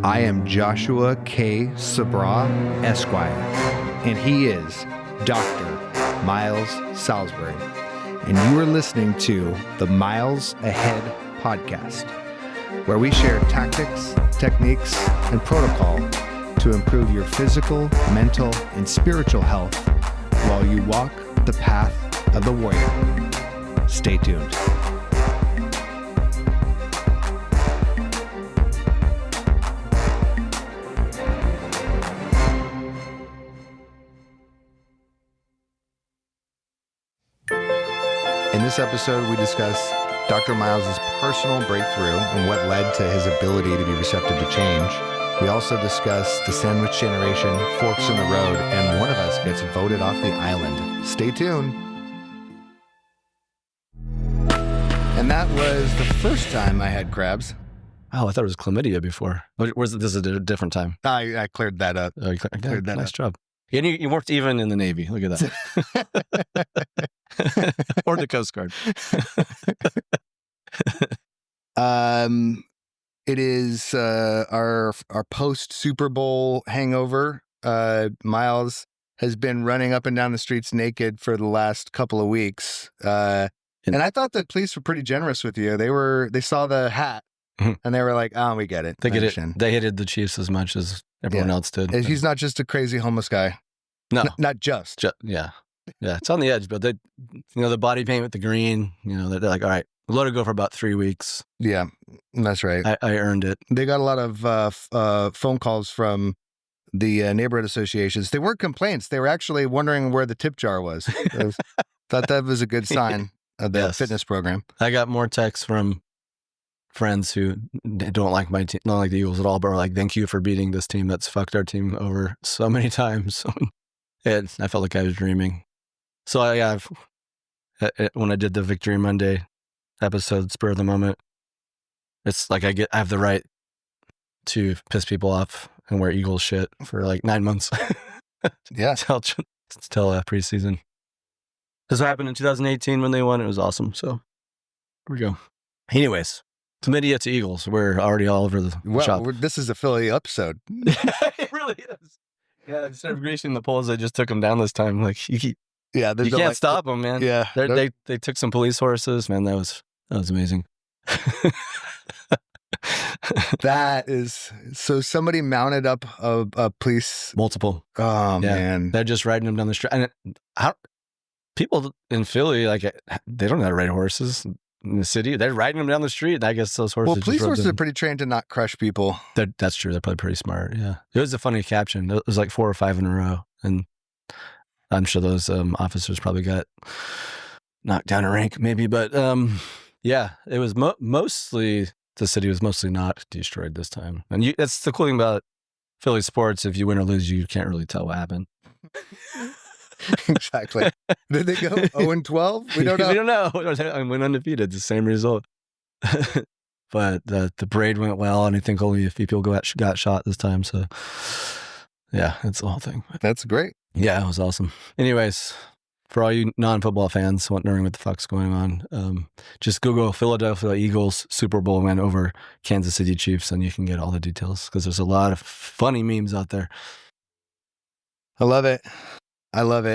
I am Joshua K. Sabra, Esquire, and he is Dr. Miles Salisbury. And you are listening to the Miles Ahead podcast, where we share tactics, techniques, and protocol to improve your physical, mental, and spiritual health while you walk the path of the warrior. Stay tuned. In this episode, we discuss Dr. Miles' personal breakthrough and what led to his ability to be receptive to change. We also discuss the sandwich generation, forks in the road, and one of us gets voted off the island. Stay tuned. And that was the first time I had crabs. Oh, I thought it was chlamydia before. This is a different time. I cleared that up. Oh, cleared that nice up. Job. And you worked even in the Navy. Look at that. Or the Coast Guard. It is our post Super Bowl hangover. Miles has been running up and down the streets naked for the last couple of weeks. And I thought the police were pretty generous with you. They saw the hat and they were like, "Oh, we get it. They get it. They hated the Chiefs as much as everyone else did. He's not just a crazy homeless guy. No, not just. Yeah. It's on the edge, but they, the body paint with the green. They're like, all right, we'll let it go for about 3 weeks. Yeah, that's right. I earned it. They got a lot of phone calls from the neighborhood associations. They weren't complaints. They were actually wondering where the tip jar was. Thought that was a good sign of the fitness program. I got more texts from friends who don't like my team, not like the Eagles at all, but are like, thank you for beating this team that's fucked our team over so many times. And I felt like I was dreaming. So when I did the Victory Monday episode, spur of the moment, it's like I have the right to piss people off and wear Eagles shit for like 9 months. Yeah. Till preseason. This happened in 2018 when they won. It was awesome. So here we go. Anyways, chlamydia to Eagles. We're already all over the shop. This is a Philly episode. It really is. Yeah, instead of greasing the poles, they just took them down this time. Like you can't stop them, man. Yeah, they took some police horses, man. That was amazing. That is so. Somebody mounted up a police multiple. Oh yeah, man, they're just riding them down the street. And people in Philly, like, they don't know how to ride horses in the city. They're riding them down the street. And I guess those horses. Well, police horses are pretty trained to not crush people. That's true. They're probably pretty smart. Yeah, it was a funny caption. It was like 4 or 5 in a row, and I'm sure those officers probably got knocked down a rank, maybe. But yeah, it was mostly, the city was mostly not destroyed this time. And that's the cool thing about Philly sports. If you win or lose, you can't really tell what happened. Exactly. Did they go 0-12? We don't know. We don't know. I went undefeated, the same result. But the parade went well, and I think only a few people got shot this time. So yeah, it's the whole thing. That's great. Yeah, it was awesome. Anyways, for all you non-football fans wondering what the fuck's going on, just Google Philadelphia Eagles Super Bowl win over Kansas City Chiefs, and you can get all the details, because there's a lot of funny memes out there. I love it.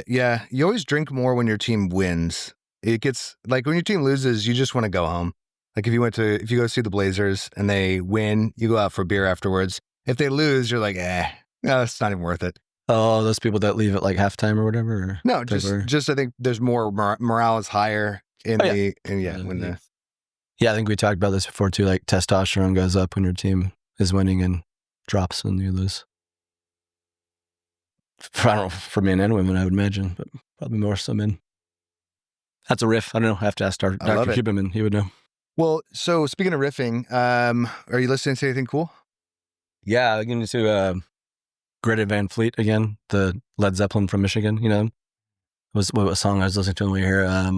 Yeah, you always drink more when your team wins. It gets like when your team loses, you just want to go home. Like if you go see the Blazers and they win, you go out for a beer afterwards. If they lose, you're like, no, it's not even worth it. Oh, those people that leave at like halftime or whatever? Or no, just I think there's more morale is higher in I think we talked about this before too. Like testosterone goes up when your team is winning and drops when you lose. I don't know, for men and women, I would imagine, but probably more so men. That's a riff. I don't know. I have to ask Dr. Huberman. He would know. Well, so speaking of riffing, are you listening to anything cool? Yeah, I'm getting to Gretta Von Fleet again, the Led Zeppelin from Michigan. What song I was listening to when we were here?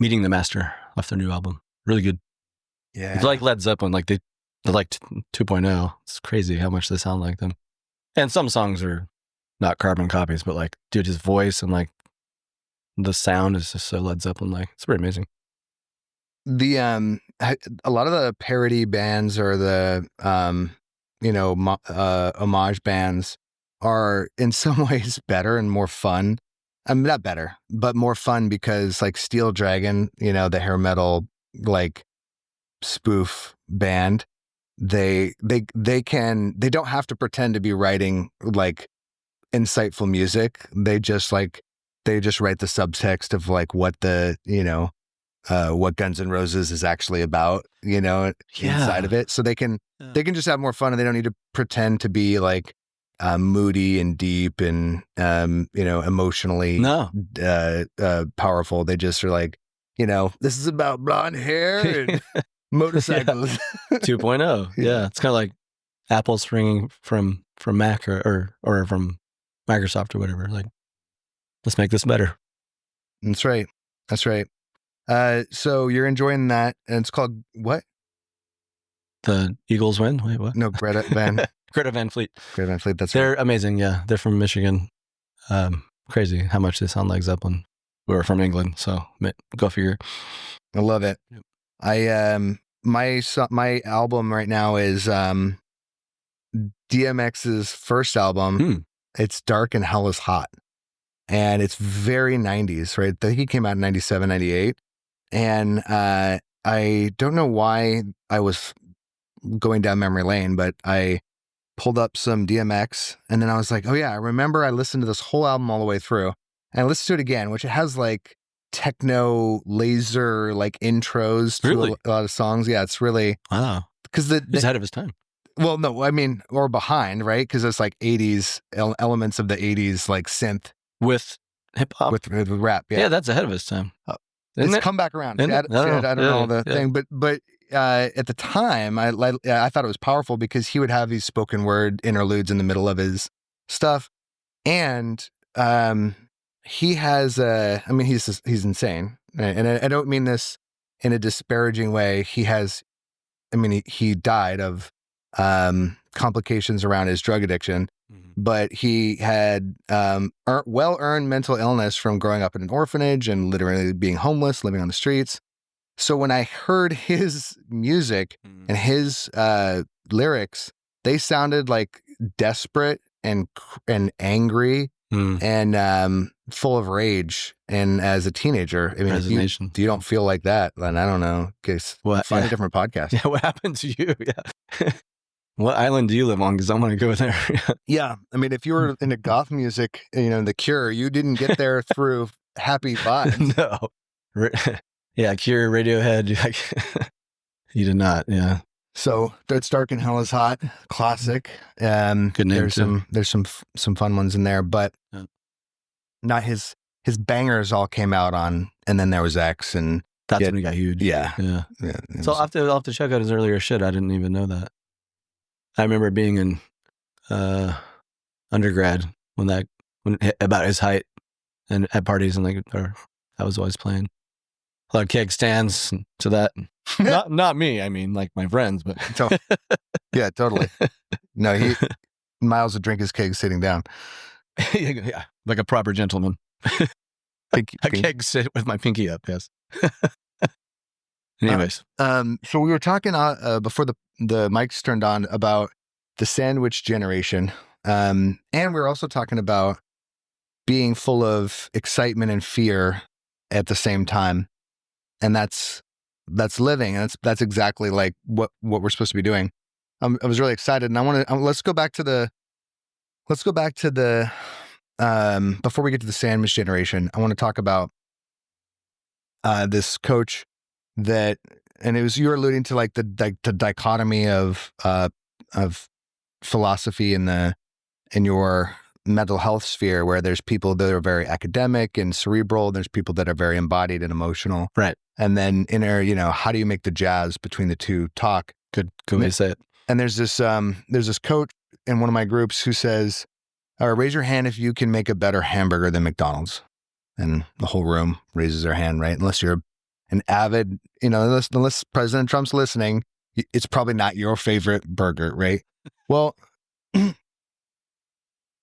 Meeting the Master off their new album. Really good. Yeah. It's like Led Zeppelin, like they're like 2.0. It's crazy how much they sound like them. And some songs are not carbon copies, but like, dude, his voice and like the sound is just so Led Zeppelin-like. It's pretty amazing. A lot of the parody bands or the homage bands are in some ways better and more fun. I mean, not better, but more fun because like Steel Dragon, the hair metal like spoof band, they don't have to pretend to be writing like insightful music. They just write the subtext of like what what Guns N' Roses is actually about, inside of it. So they can just have more fun, and they don't need to pretend to be like moody and deep and emotionally powerful. They just are like, this is about blonde hair and motorcycles. 2.0. Yeah, it's kind of like Apple springing from Mac or from Microsoft or whatever. Like, let's make this better. That's right. So you're enjoying that, and it's called what? The Eagles win? Wait, what? No, Gretta Von Fleet. Gretta Von Fleet. They're amazing. Yeah, they're from Michigan. Crazy how much they sound like Zeppelin. We're from England, so go figure. I love it. Yep. My album right now is DMX's first album. It's Dark and Hell is Hot, and it's very 90s, right? I think he came out in 97, 98, and I don't know why I was going down memory lane, but I pulled up some DMX, and then I was like, oh yeah, I remember I listened to this whole album all the way through, and I listened to it again, which it has like techno laser like intros to a lot of songs. Yeah, it's really because he's ahead of his time. Well, no, I mean, or behind, right? Because it's like 80s elements of the 80s like synth with hip hop with rap. Yeah, that's ahead of his time. It's come back around. I don't know the thing, but at the time, I thought it was powerful because he would have these spoken word interludes in the middle of his stuff, and he has he's insane, and I don't mean this in a disparaging way. He died of complications around his drug addiction, but he had well-earned mental illness from growing up in an orphanage and literally being homeless, living on the streets. So when I heard his music and his lyrics, they sounded like desperate and angry and full of rage. And as a teenager, I mean, if you don't feel like that, then I don't know. Find a different podcast. Yeah, what happened to you? Yeah. What island do you live on? Because I want to go there. Yeah. I mean, if you were into goth music, The Cure, you didn't get there through happy vibes. No. Yeah, Cure, Radiohead. You did not. Yeah. So It's Dark and Hell is Hot, classic. Good name. There's some fun ones in there, but not his bangers all came out on, and then there was X, and that's when he got huge. Yeah. So I'll have to check out his earlier shit. I didn't even know that. I remember being in undergrad when about his height, and at parties, and I was always playing a lot of keg stands to that. not me. I mean, like my friends, but yeah, totally. No, Miles would drink his keg sitting down. Yeah, like a proper gentleman. A keg sit with my pinky up. Yes. Anyways, so we were talking before the mics turned on about the sandwich generation, and we were also talking about being full of excitement and fear at the same time, and that's living, and that's exactly like what we're supposed to be doing. I was really excited, and let's go back to the before we get to the sandwich generation, I want to talk about this coach that, and it was, you were alluding to like the dichotomy of philosophy in your mental health sphere, where there's people that are very academic and cerebral, and there's people that are very embodied and emotional. Right. And then how do you make the jazz between the two talk? Good way to say it. And there's this coach in one of my groups who says, raise your hand if you can make a better hamburger than McDonald's. And the whole room raises their hand, right? Unless you're an avid, unless President Trump's listening, it's probably not your favorite burger, right? Well,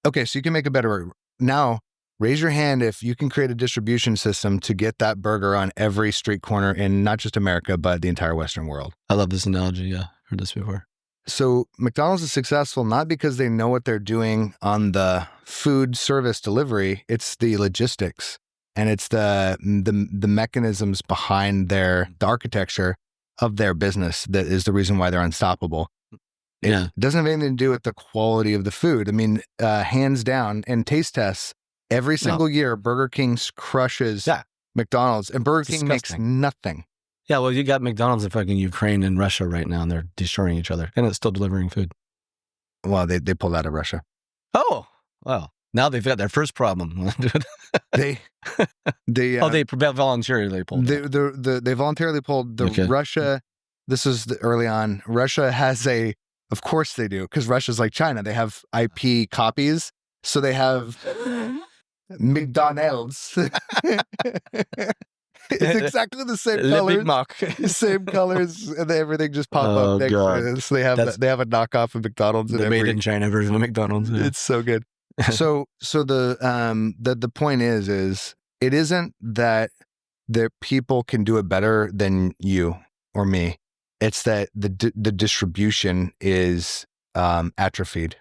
okay, so you can make a better burger. Now, raise your hand if you can create a distribution system to get that burger on every street corner in not just America, but the entire Western world. I love this analogy. Yeah, heard this before. So McDonald's is successful not because they know what they're doing on the food service delivery. It's the logistics and it's the mechanisms behind the architecture of their business that is the reason why they're unstoppable. It doesn't have anything to do with the quality of the food. I mean, hands down, in taste tests, every single year, Burger King crushes McDonald's, and Burger King makes nothing. Yeah, well, you got McDonald's in fucking Ukraine and Russia right now, and they're destroying each other, and it's still delivering food. Well, they pulled out of Russia. Oh, well, now they've got their first problem. they voluntarily pulled. They voluntarily pulled Russia. This is early on. Russia has of course they do, because Russia's like China. They have IP copies, so they have McDonald's. It's exactly the same colors. Same colors, and everything just pop up next to it. So they have a knockoff of McDonald's. The made in China version of McDonald's. Yeah. It's so good. So the point is it isn't that the people can do it better than you or me. It's that the distribution is atrophied,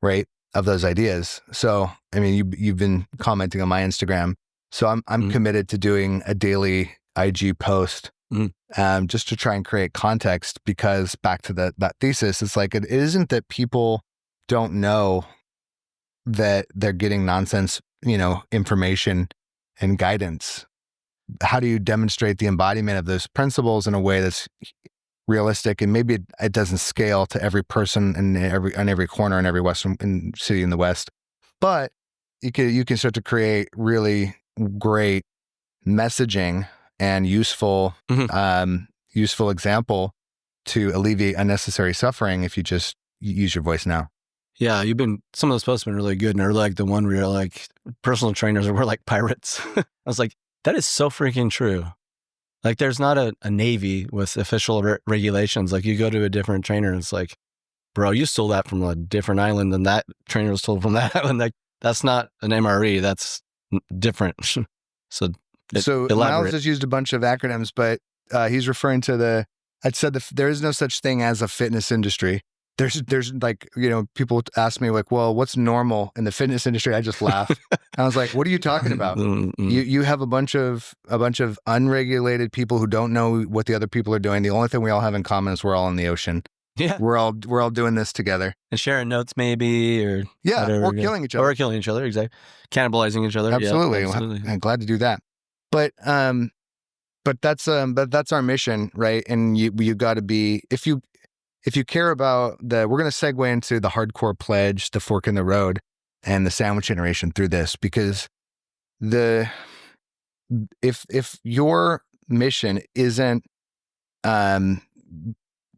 right, of those ideas. So I mean, you've been commenting on my Instagram. So I'm committed to doing a daily IG post, just to try and create context, because back to that thesis, it's like, it isn't that people don't know that they're getting nonsense, information and guidance. How do you demonstrate the embodiment of those principles in a way that's realistic? And maybe it doesn't scale to every person in every corner in every Western city in the West, but you can start to create really great messaging and useful example to alleviate unnecessary suffering if you just use your voice now. Yeah, some of those posts have been really good, and I really like the one where you're like, personal trainers were like pirates. I was like, that is so freaking true. Like, there's not a navy with official regulations. Like, you go to a different trainer and it's like, bro, you stole that from a different island than that trainer was stole from that island. Like, that's not an MRE. That's different. So Miles has used a bunch of acronyms, but he's referring to there is no such thing as a fitness industry. There's like, people ask me like, well, what's normal in the fitness industry? I just laugh. I was like, what are you talking about? You have a bunch of unregulated people who don't know what the other people are doing. The only thing we all have in common is we're all in the ocean. Yeah. We're all doing this together. And sharing notes maybe, or whatever. Or killing each other. Or killing each other, exactly. Cannibalizing each other. Absolutely. Yeah, absolutely. I'm glad to do that. But that's our mission, right? And you got to be, if you care about we're going to segue into the hardcore pledge, the fork in the road, and the sandwich generation through this, because if your mission isn't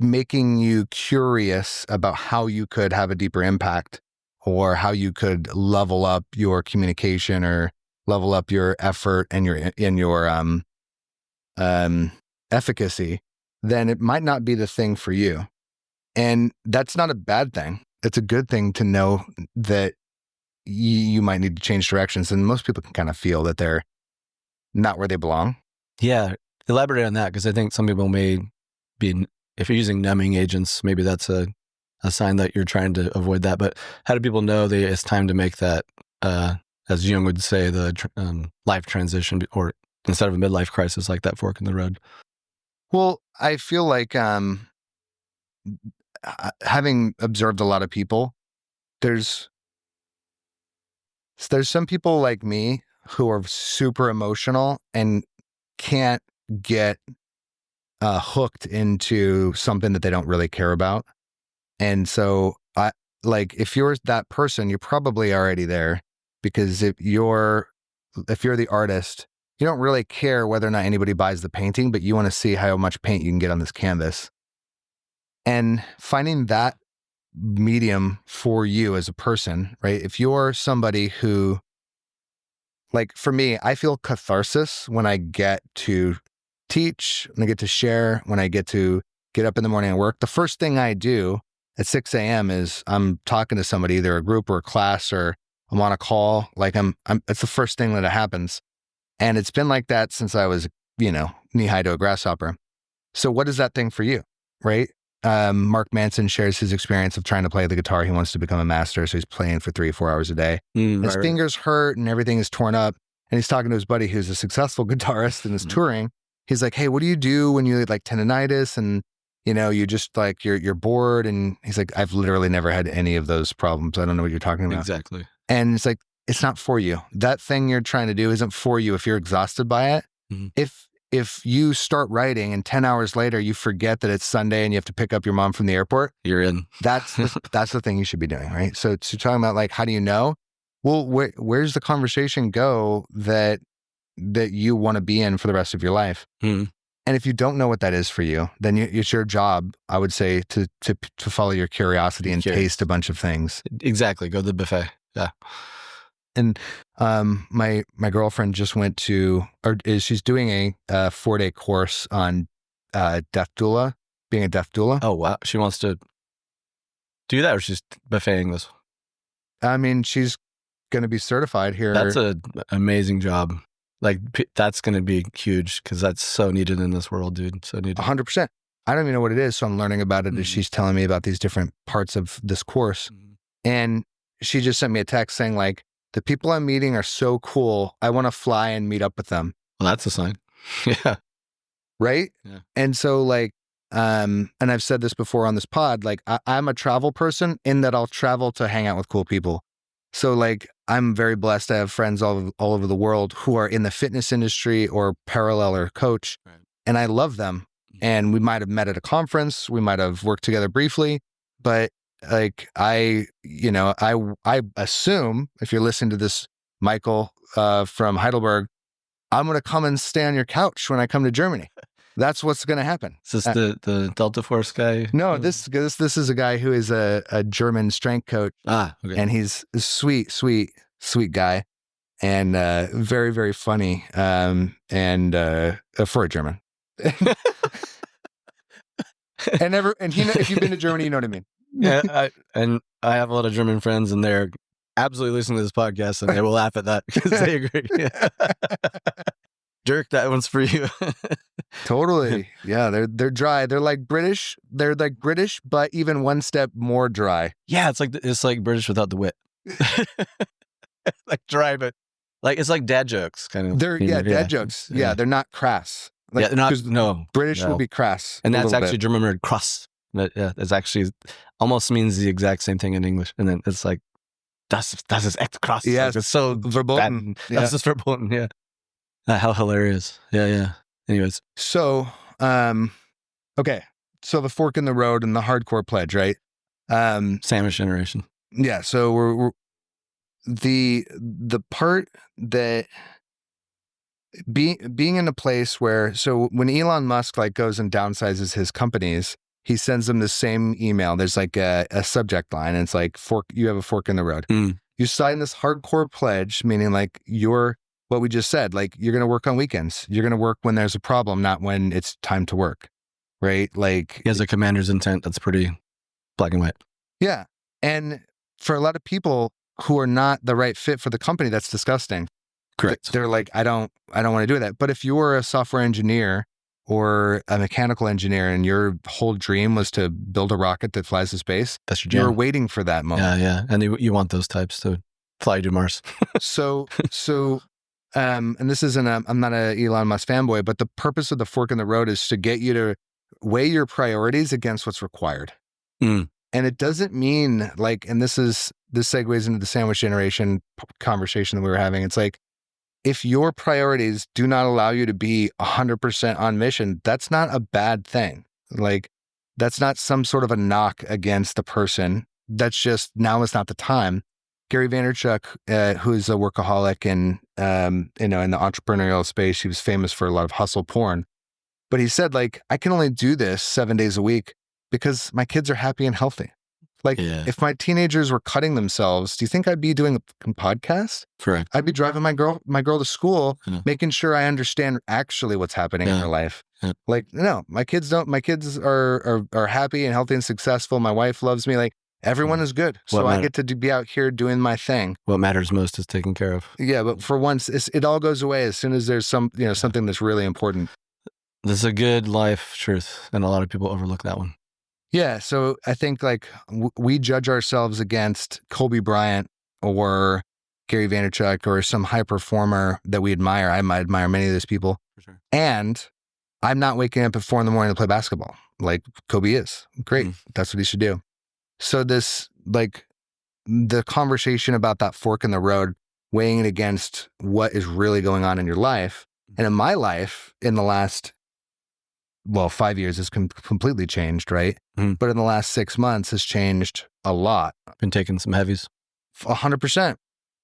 making you curious about how you could have a deeper impact, or how you could level up your communication or level up your effort and your efficacy, then it might not be the thing for you. And that's not a bad thing. It's a good thing to know that you might need to change directions. And most people can kind of feel that they're not where they belong. Yeah. Elaborate on that, because I think some people may be, if you're using numbing agents, maybe that's a sign that you're trying to avoid that. But how do people know that it's time to make that, as Jung would say, the life transition, or instead of a midlife crisis, like that fork in the road? Well, I feel like having observed a lot of people, there's some people like me who are super emotional and can't get hooked into something that they don't really care about. And so if you're that person, you're probably already there, because if you're the artist, you don't really care whether or not anybody buys the painting, but you want to see how much paint you can get on this canvas. And finding that medium for you as a person, right? If you're somebody who, like for me, I feel catharsis when I get to teach, when I get to share, when I get to get up in the morning and work. The first thing I do at 6 a.m. is I'm talking to somebody, either a group or a class, or I'm on a call. Like it's the first thing that happens. And it's been like that since I was, knee high to a grasshopper. So what is that thing for you, right? Mark Manson shares his experience of trying to play the guitar. He wants to become a master, so he's playing for 3 or 4 hours a day. His fingers hurt and everything is torn up. And he's talking to his buddy who's a successful guitarist and is touring. He's like, hey, what do you do when you like tendonitis and, you know, you just like, you're bored? And he's like, I've literally never had any of those problems. I don't know what you're talking about. Exactly. And it's like, it's not for you. That thing you're trying to do isn't for you if you're exhausted by it. If you start writing and 10 hours later, you forget that it's Sunday and you have to pick up your mom from the airport, you're in. That's the thing you should be doing, right? So talking about like, how do you know? Well, where's the conversation go that you want to be in for the rest of your life? And if you don't know what that is for you, then it's your job, I would say, to follow your curiosity and taste a bunch of things. Exactly. Go to the buffet. Yeah. And my girlfriend just went to, she's doing a 4-day course on death doula, being a death doula. Oh, wow. She wants to do that, or she's buffeting this? I mean, she's going to be certified here. That's an amazing job. Like, that's going to be huge because that's so needed in this world, dude. So needed. 100%. I don't even know what it is, so I'm learning about it as she's telling me about these different parts of this course. And she just sent me a text saying like, the people I'm meeting are so cool. I want to fly and meet up with them. Well, that's a sign. Yeah. Right? Yeah. And so like, and I've said this before on this pod, like I'm a travel person in that I'll travel to hang out with cool people. So like, I'm very blessed to have friends all over the world who are in the fitness industry or parallel or coach. Right. And I love them. And we might have met at a conference. We might have worked together briefly, but like I assume if you're listening to this, Michael, from Heidelberg, I'm going to come and stay on your couch when I come to Germany. That's what's going to happen. Is this the Delta Force guy? No, this is a guy who is a German strength coach. Okay. And he's a sweet guy and very, very funny and for a German. If you've been to Germany, you know what I mean. Yeah, I have a lot of German friends, and they're absolutely listening to this podcast, and they will laugh at that because they agree. Yeah. Dirk, that one's for you. Totally. Yeah, they're dry. They're like British. They're like British, but even one step more dry. Yeah, it's like British without the wit. Like dry, but like it's like dad jokes kind of. Dad jokes. Yeah, they're not crass. Like, yeah, not British will be crass, and that's actually German word cross. Yeah, it's actually almost means the exact same thing in English, and then it's like das ist echt krass. Yes, like, it's so verboten. Das ist verboten. Yeah, how hilarious. Yeah. Anyways, so okay, so the fork in the road and the hardcore pledge, right? Sandwich generation. Yeah, so we're the part that being in a place where, so when Elon Musk like goes and downsizes his companies, he sends them the same email. There's like a subject line, and it's like you have a fork in the road. You sign this hardcore pledge, meaning like what we just said, like you're going to work on weekends. You're going to work when there's a problem, not when it's time to work. Right? Like he has a commander's intent. That's pretty black and white. Yeah. And for a lot of people who are not the right fit for the company, that's disgusting. Correct. They're like, I don't want to do that. But if you were a software engineer or a mechanical engineer and your whole dream was to build a rocket that flies to space, that's your jam. You're waiting for that moment. Yeah. And you want those types to fly to Mars. So, and this isn't I'm not a Elon Musk fanboy, but the purpose of the fork in the road is to get you to weigh your priorities against what's required. And it doesn't mean like, and this segues into the sandwich generation conversation that we were having. It's like, if your priorities do not allow you to be 100% on mission, that's not a bad thing. Like, that's not some sort of a knock against a person. That's just, now is not the time. Gary Vaynerchuk, who's a workaholic and, in the entrepreneurial space, he was famous for a lot of hustle porn. But he said, like, I can only do this 7 days a week because my kids are happy and healthy. Like, if my teenagers were cutting themselves, do you think I'd be doing a podcast? Correct. I'd be driving my girl to school, making sure I understand actually what's happening in her life. Yeah. Like, no, my kids are happy and healthy and successful. My wife loves me. Like, everyone is good. So I get to be out here doing my thing. What matters most is taken care of. Yeah, but for once, it all goes away as soon as there's something that's really important. This is a good life truth, and a lot of people overlook that one. Yeah. So I think like we judge ourselves against Kobe Bryant or Gary Vaynerchuk or some high performer that we admire. I might admire many of those people. For sure. And I'm not waking up at 4 a.m. to play basketball like Kobe is. Great. That's what he should do. So this, like, the conversation about that fork in the road, weighing it against what is really going on in your life. And in my life, in the last, 5 years has completely changed, right? But in the last 6 months has changed a lot. Been taking some heavies. 100%.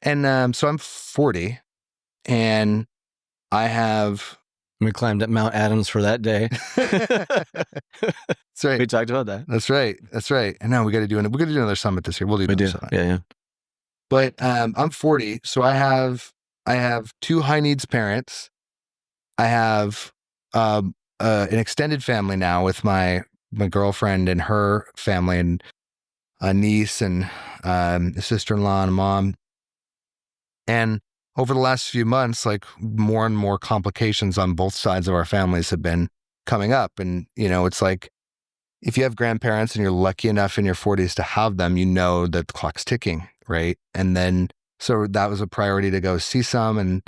And so I'm 40 and I have... We climbed at Mount Adams for that day. That's right. We talked about that. That's right. That's right. And now we got to do another summit this year. We'll do another summit. Yeah. But I'm 40, so I have 2 high needs parents. I have an extended family now with my girlfriend and her family and a niece and a sister-in-law and a mom. And over the last few months, like, more and more complications on both sides of our families have been coming up. And, it's like, if you have grandparents and you're lucky enough in your 40s to have them, that the clock's ticking, right? And then, so that was a priority to go see some. And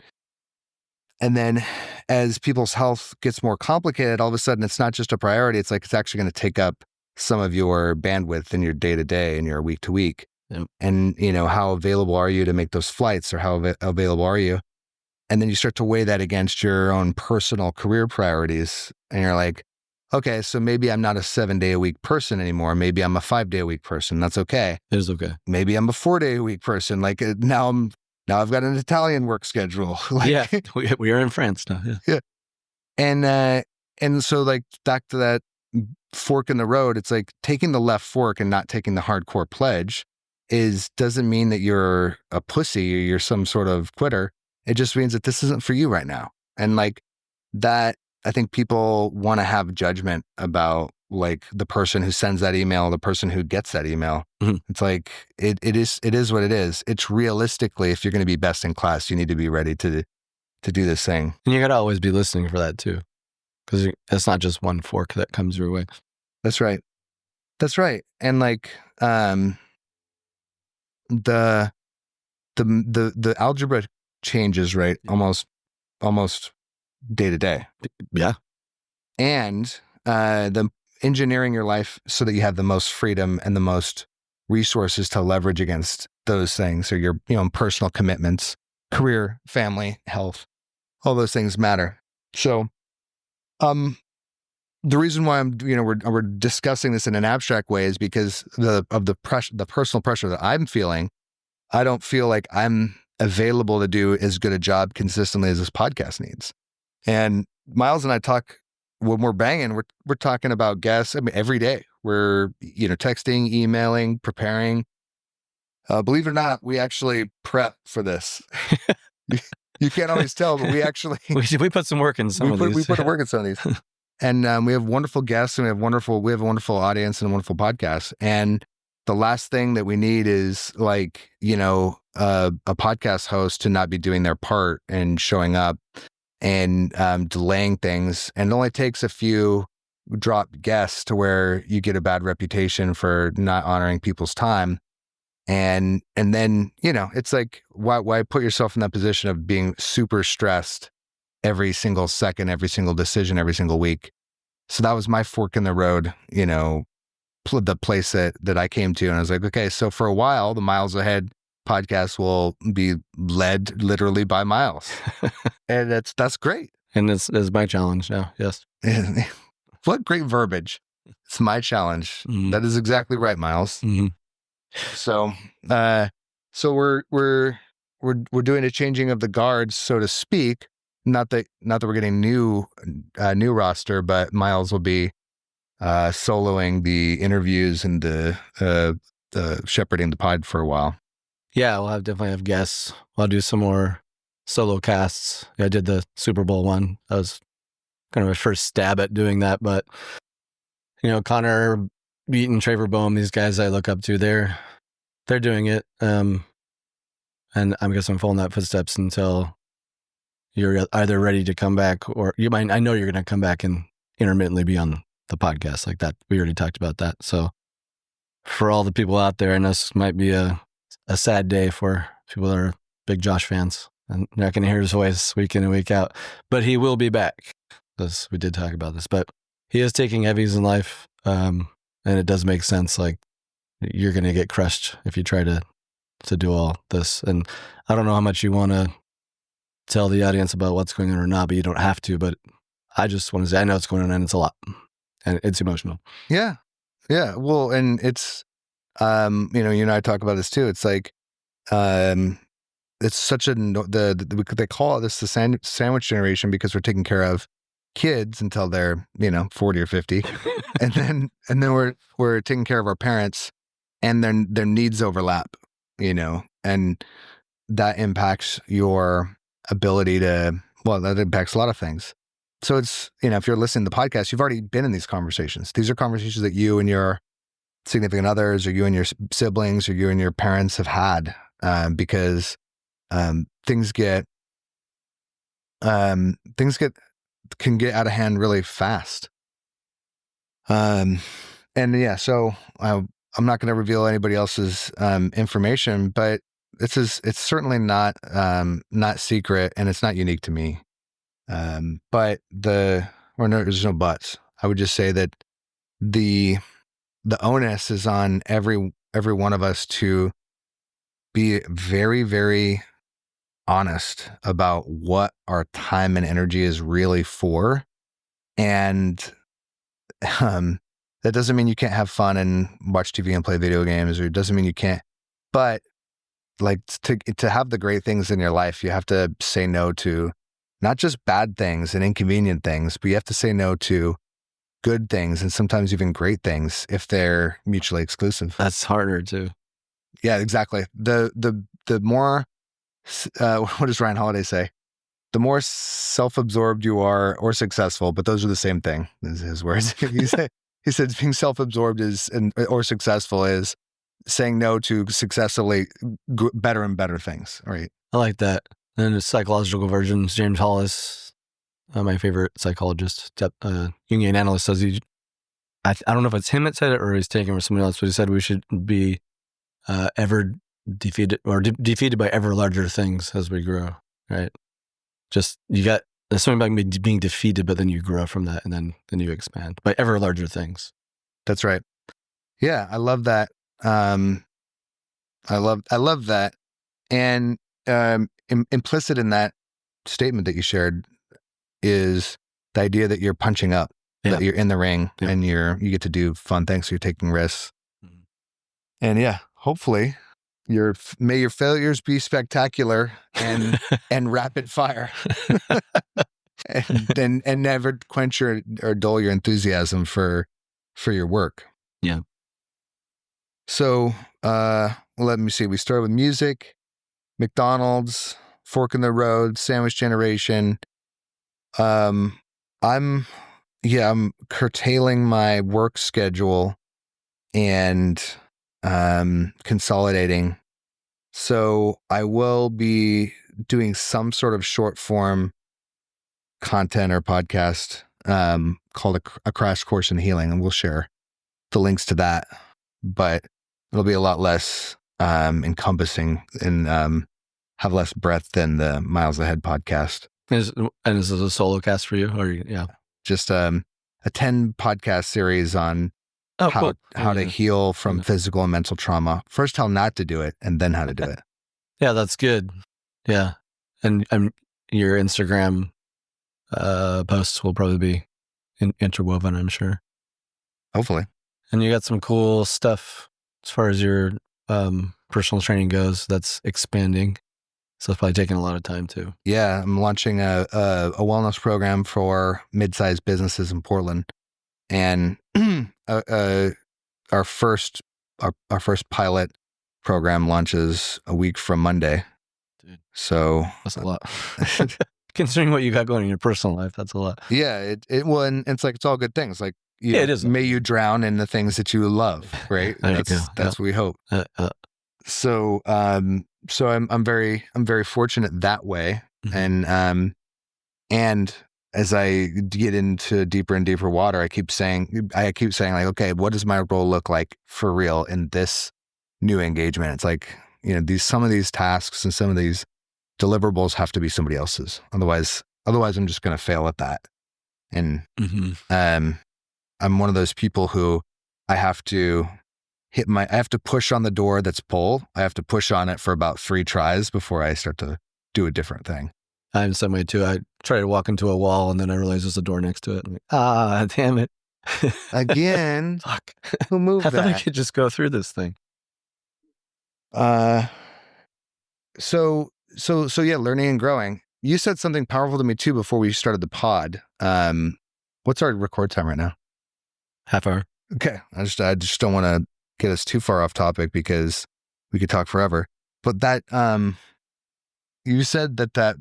then as people's health gets more complicated, all of a sudden it's not just a priority. It's like, it's actually going to take up some of your bandwidth in your day to day and your week to week. Yep. And, how available are you to make those flights, or how available are you? And then you start to weigh that against your own personal career priorities. And you're like, okay, so maybe I'm not a 7-day-a-week person anymore. Maybe I'm a 5-day-a-week person. That's okay. It is okay. Maybe I'm a 4-day-a-week person. Like, now I've got an Italian work schedule. Like, yeah, we are in France now. Yeah. And so, like, back to that fork in the road, it's like taking the left fork and not taking the hardcore pledge doesn't mean that you're a pussy or you're some sort of quitter. It just means that this isn't for you right now. And like that, I think people want to have judgment about, like, the person who sends that email, the person who gets that email. It's like, it is what it is. It's realistically, if you're going to be best in class, you need to be ready to do this thing. And you got to always be listening for that too, because it's not just one fork that comes your way. That's right. That's right. And like, the algebra changes, right? Almost day to day. Yeah. And the engineering your life so that you have the most freedom and the most resources to leverage against those things, or your personal commitments, career, family, health, all those things matter. So the reason why we're discussing this in an abstract way is because of the personal pressure that I'm feeling. I don't feel like I'm available to do as good a job consistently as this podcast needs. And Miles and I talk, when we're banging, we're talking about guests. I mean, every day we're texting, emailing, preparing. Believe it or not, we actually prep for this. You can't always tell, but we actually we put some work in some of these. We put the work in some of these. And we have wonderful guests, and we have a wonderful audience and a wonderful podcast. And the last thing that we need is, like, a podcast host to not be doing their part and showing up and delaying things. And it only takes a few dropped guests to where you get a bad reputation for not honoring people's time. And then, it's like, why put yourself in that position of being super stressed every single second, every single decision, every single week? So that was my fork in the road, the place that I came to. And I was like, okay, so for a while, the Miles Ahead podcast will be led literally by Miles. And that's great. And it's my challenge now. Yes. What great verbiage. It's my challenge. Mm-hmm. That is exactly right, Miles. Mm-hmm. So we're doing a changing of the guards, so to speak. Not that we're getting new roster, but Miles will be soloing the interviews and the shepherding the pod for a while. Yeah, we'll definitely have guests. I'll do some more solo casts. I did the Super Bowl one. That was kind of my first stab at doing that, but Connor Beaton, Traver Boehm, these guys I look up to, they're doing it. And I guess I'm following that footsteps until you're either ready to come back, or I know you're going to come back and intermittently be on the podcast like that. We already talked about that. So for all the people out there, I know this might be a sad day for people that are big Josh fans. And you're not going to hear his voice week in and week out. But he will be back. Because we did talk about this. But he is taking heavies in life. And it does make sense. Like, you're going to get crushed if you try to do all this. And I don't know how much you want to tell the audience about what's going on or not, but you don't have to. But I just want to say, I know what's going on, and it's a lot. And it's emotional. Yeah. Yeah. Well, and it's, you know, you and I talk about this too. It's like, it's such they call this the sandwich generation because we're taking care of kids until they're, you know, 40 or 50. and then we're taking care of our parents, and their needs overlap, you know, and that impacts your ability that impacts a lot of things. So it's, you know, if you're listening to the podcast, you've already been in these conversations. These are conversations that you and your significant others, or you and your siblings, or you and your parents have had, because things can get out of hand really fast. And yeah, so I'm not going to reveal anybody else's information, but it's certainly not secret, and it's not unique to me. But there's no buts. I would just say that the onus is on every one of us to be very, very honest about what our time and energy is really for. And that doesn't mean you can't have fun and watch TV and play video games, or it doesn't mean you can't, but like to have the great things in your life, you have to say no to not just bad things and inconvenient things, but you have to say no to good things, and sometimes even great things, if they're mutually exclusive. That's harder too. Yeah, exactly. The more, what does Ryan Holiday say? The more self-absorbed you are, or successful, but those are the same thing, is his words. He said being self-absorbed or successful is saying no to successfully better and better things, right? I like that. And the psychological versions, James Hollis, my favorite psychologist, Jungian analyst, says I don't know if it's him that said it or he's taken from someone else, but he said we should be ever defeated, or defeated by ever larger things as we grow, right? Just, there's something about being defeated, but then you grow from that, and then you expand by ever larger things. That's right. Yeah, I love that. I love that. And implicit in that statement that you shared is the idea that you're punching up, that you're in the ring, and you get to do fun things. So you're taking risks. Mm-hmm. And yeah, hopefully may your failures be spectacular and rapid fire, and never quench or dull your enthusiasm for your work. Yeah. So let me see. We started with music, McDonald's, fork in the road, sandwich generation. I'm curtailing my work schedule and consolidating. So I will be doing some sort of short form content or podcast called a Crash Course in Healing, and we'll share the links to that. But it'll be a lot less encompassing and have less breadth than the Miles Ahead podcast. Is this a solo cast for you? Or yeah, just a 10 podcast series on how to heal from physical and mental trauma. First, how not to do it, and then how to do it. Yeah, that's good. Yeah, and your Instagram posts will probably be interwoven, I'm sure. Hopefully. And you got some cool stuff as far as your personal training goes. That's expanding. So it's probably taking a lot of time too. Yeah, I'm launching a wellness program for mid-sized businesses in Portland, and our first pilot program launches a week from Monday. Dude, so that's a lot. Considering what you got going in your personal life, that's a lot. Yeah, and it's like, it's all good things. Like, it is. May you drown in the things that you love, right? That's what we hope. So I'm very fortunate that way. Mm-hmm. And as I get into deeper and deeper water, I keep saying like, okay, what does my role look like for real in this new engagement? It's like, some of these tasks and some of these deliverables have to be somebody else's. Otherwise I'm just going to fail at that. And, I'm one of those people who I have to push on the door that's pull. I have to push on it for about 3 tries before I start to do a different thing. I'm the same way too. I try to walk into a wall and then I realize there's a door next to it. I'm like, damn it. Again. Fuck. Who moved I thought I that? could just go through this thing. So yeah, learning and growing. You said something powerful to me too before we started the pod. What's our record time right now? Half hour. Okay. I just don't want to get us too far off topic because we could talk forever. But that, you said that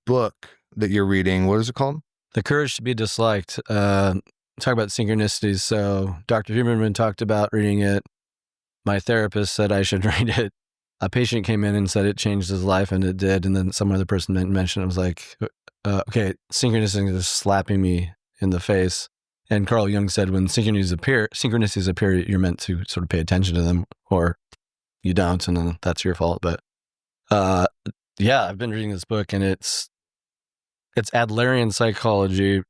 book that you're reading, what is it called? The Courage to be Disliked. Talk about synchronicities. So Dr. Huberman talked about reading it. My therapist said I should read it. A patient came in and said it changed his life, and it did. And then some other person mentioned it. I was like, okay, synchronicities is slapping me in the face. And Carl Jung said when synchronicities appear, you're meant to sort of pay attention to them, or you don't, and then that's your fault. But yeah, I've been reading this book, and it's Adlerian psychology.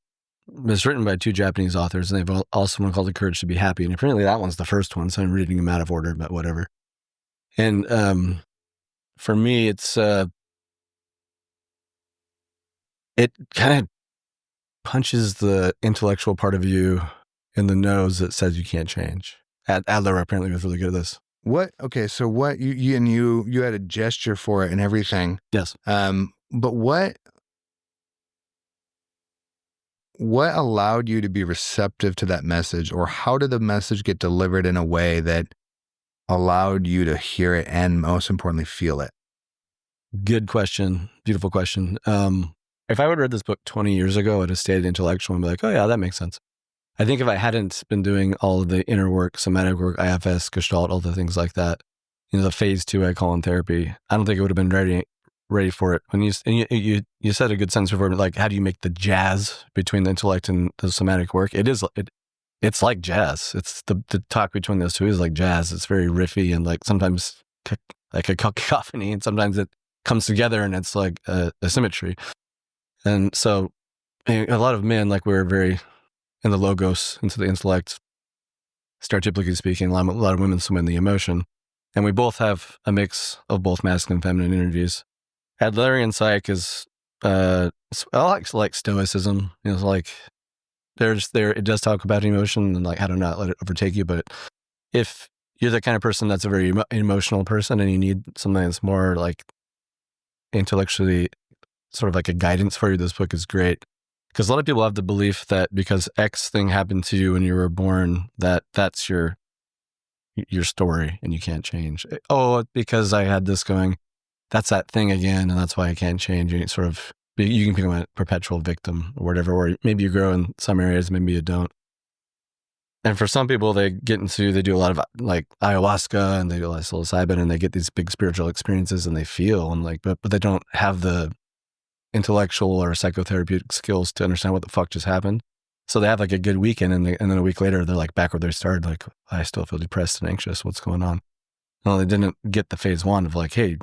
It's written by 2 Japanese authors, and they've also one called The Courage to be Happy. And apparently that one's the first one, so I'm reading them out of order, but whatever. And for me, it's it kind of punches the intellectual part of you in the nose that says you can't change. Adler apparently was really good at this. What? Okay, so what you had a gesture for it and everything. Yes. But what allowed you to be receptive to that message, or how did the message get delivered in a way that allowed you to hear it and, most importantly, feel it? Good question. Beautiful question. If I would have read this book 20 years ago, I'd have stayed intellectual and be like, oh yeah, that makes sense. I think if I hadn't been doing all of the inner work, somatic work, IFS, Gestalt, all the things like that, the phase 2 I call in therapy, I don't think I would have been ready for it. When you said a good sentence before, like, how do you make the jazz between the intellect and the somatic work? It's like jazz. It's the talk between those two is like jazz. It's very riffy and like sometimes like a cacophony, and sometimes it comes together and it's like a symmetry. And so a lot of men, like, we're very in the logos, into the intellect, stereotypically speaking. A lot of women swim in the emotion. And we both have a mix of both masculine and feminine energies. Adlerian psych is I like stoicism. It's like it does talk about emotion and like how to not let it overtake you. But if you're the kind of person that's a very emotional person and you need something that's more like intellectually sort of like a guidance for you, this book is great. Because a lot of people have the belief that because X thing happened to you when you were born, that's your story and you can't change. Oh, because I had this going, that's that thing again, and that's why I can't change. And you can become a perpetual victim or whatever, or maybe you grow in some areas, maybe you don't. And for some people, they do a lot of like ayahuasca and they do a lot of psilocybin and they get these big spiritual experiences and they feel and like, but they don't have the intellectual or psychotherapeutic skills to understand what the fuck just happened. So they have like a good weekend and then a week later, they're like back where they started. Like, I still feel depressed and anxious. What's going on? No, they didn't get the phase 1 of like, hey,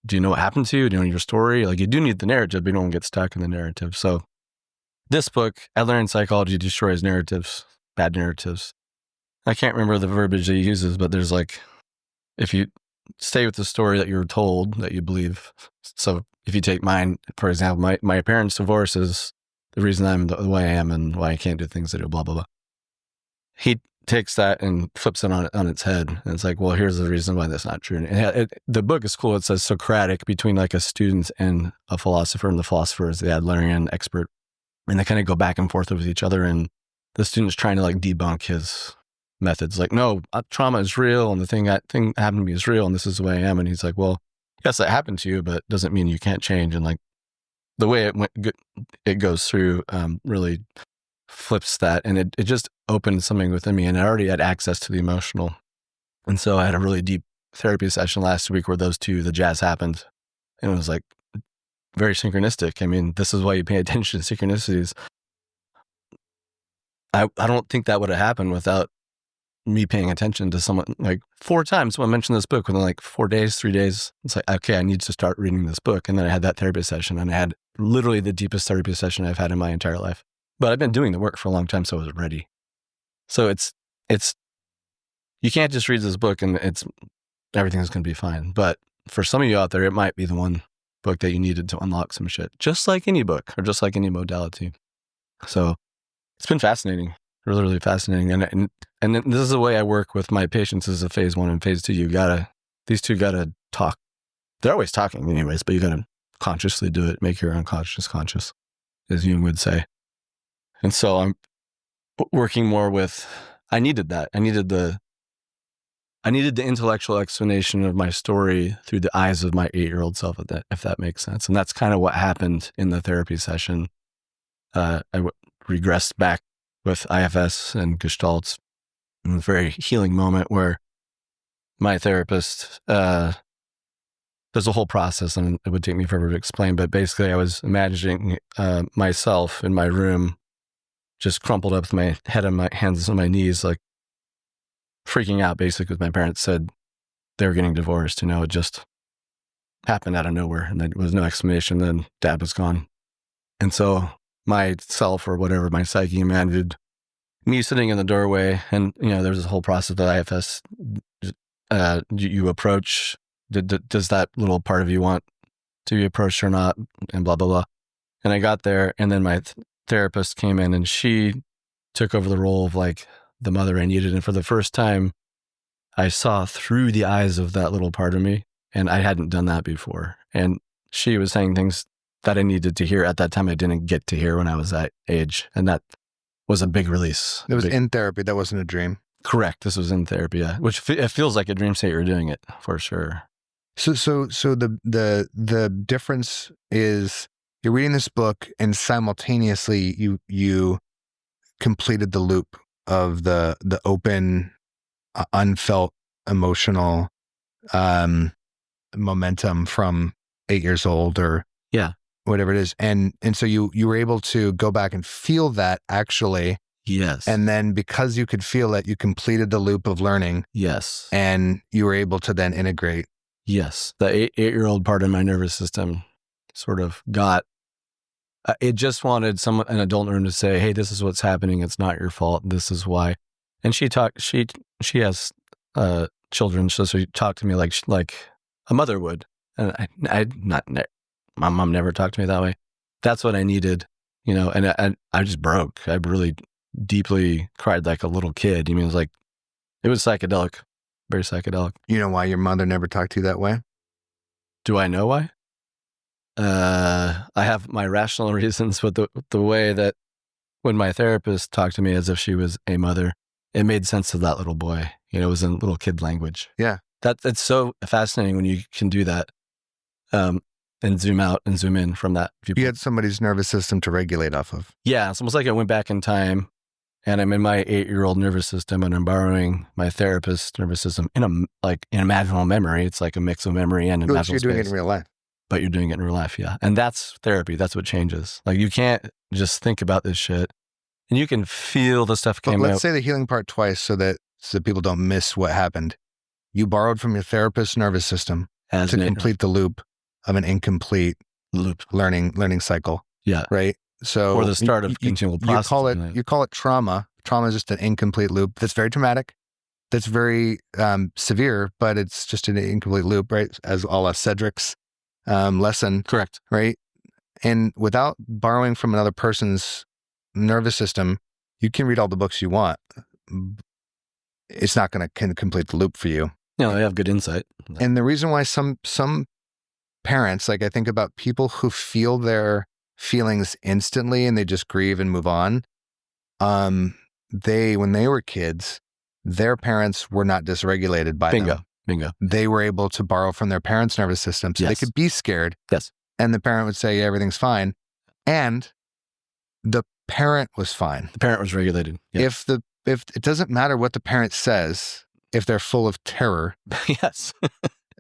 do you know what happened to you? Do you know your story? Like, you do need the narrative, but you don't get stuck in the narrative. So this book, Adlerian Psychology, destroys narratives, bad narratives. I can't remember the verbiage that he uses, but there's like, if you stay with the story that you're told, that you believe. So if you take mine, for example, my parents' divorce is the reason I'm the way I am and why I can't do things I do, blah, blah, blah. He takes that and flips it on its head. And it's like, well, here's the reason why that's not true. And the book is cool. It says Socratic between like a student and a philosopher, and the philosopher is the Adlerian expert. And they kind of go back and forth with each other. And the student's trying to like debunk his methods. Like, no, trauma is real. And the thing happened to me is real. And this is the way I am. And he's like, well, yes, that happened to you, but doesn't mean you can't change. And like the way it goes through really flips that. And it just opened something within me. And I already had access to the emotional. And so I had a really deep therapy session last week where those two, the jazz happened. And it was like very synchronistic. I mean, this is why you pay attention to synchronicities. I don't think that would have happened without me paying attention to someone. Like 4 times when I mentioned this book, within like 4 days, 3 days, it's like, okay, I need to start reading this book. And then I had that therapy session, and I had literally the deepest therapy session I've had in my entire life. But I've been doing the work for a long time, so I was ready. So it's you can't just read this book and everything's going to be fine. But for some of you out there, it might be the one book that you needed to unlock some shit, just like any book or just like any modality. So it's been fascinating, really, really fascinating. And this is the way I work with my patients is a phase 1 and phase 2. These two gotta talk. They're always talking anyways, but you gotta consciously do it. Make your unconscious conscious, as Jung would say. And so I'm working more with, I needed that. I needed the intellectual explanation of my story through the eyes of my 8-year-old self, if that makes sense. And that's kind of what happened in the therapy session. I regressed back with IFS and Gestalts in a very healing moment where my therapist, there's a whole process and it would take me forever to explain, but basically I was imagining myself in my room, just crumpled up with my head on my hands on my knees, like freaking out basically because my parents said they were getting divorced. It just happened out of nowhere and there was no explanation. Then Dad was gone. And so my self or whatever, my psyche imagined me sitting in the doorway, and there's this whole process that IFS you approach. Does that little part of you want to be approached or not? And blah blah blah. And I got there, and then my therapist came in, and she took over the role of like the mother I needed. And for the first time, I saw through the eyes of that little part of me, and I hadn't done that before. And she was saying things that I needed to hear at that time I didn't get to hear when I was that age, and that was a big release. It was in therapy. That wasn't a dream. Correct. This was in therapy, yeah. Which it feels like a dream state. You're doing it for sure. So the difference is you're reading this book and simultaneously you completed the loop of the open, unfelt emotional momentum from 8 years old or whatever it is, and so you were able to go back and feel that actually. Yes. And then because you could feel it, you completed the loop of learning. Yes. And you were able to then integrate. Yes. The 8-year-old part of my nervous system sort of got, it just wanted an adult in the room to say, hey, this is what's happening. It's not your fault. This is why. And she has children. So she talked to me like a mother would. And my mom never talked to me that way. That's what I needed, and I just broke. I really deeply cried like a little kid. It was psychedelic, very psychedelic. You know why your mother never talked to you that way? Do I know why? I have my rational reasons, but the way that when my therapist talked to me as if she was a mother, it made sense to that little boy. It was in little kid language. Yeah. That's so fascinating when you can do that. And zoom out and zoom in from that viewpoint. You had somebody's nervous system to regulate off of. Yeah, it's almost like I went back in time and I'm in my 8-year-old nervous system and I'm borrowing my therapist's nervous system in an imaginal memory. It's like a mix of memory and imaginal space. You're doing it in real life. But you're doing it in real life, yeah. And that's therapy. That's what changes. Like you can't just think about this shit and you can feel the stuff came out. Let's say the healing part twice so that people don't miss what happened. You borrowed from your therapist's nervous system to complete the loop of an incomplete loop learning cycle. Yeah. Right. So or the start of continual process. You call it trauma. Trauma is just an incomplete loop. That's very traumatic. That's very severe, but it's just an incomplete loop, right? As a la Cedric's lesson. Correct. Right. And without borrowing from another person's nervous system, you can read all the books you want. It's not going to complete the loop for you. No, they have good insight. And the reason why some parents, like I think about people who feel their feelings instantly and they just grieve and move on. When they were kids, their parents were not dysregulated by them. Bingo. They were able to borrow from their parents' nervous system so they could be scared. Yes. And the parent would say, yeah, everything's fine. And the parent was fine. The parent was regulated. Yeah. If it doesn't matter what the parent says, if they're full of terror. Yes.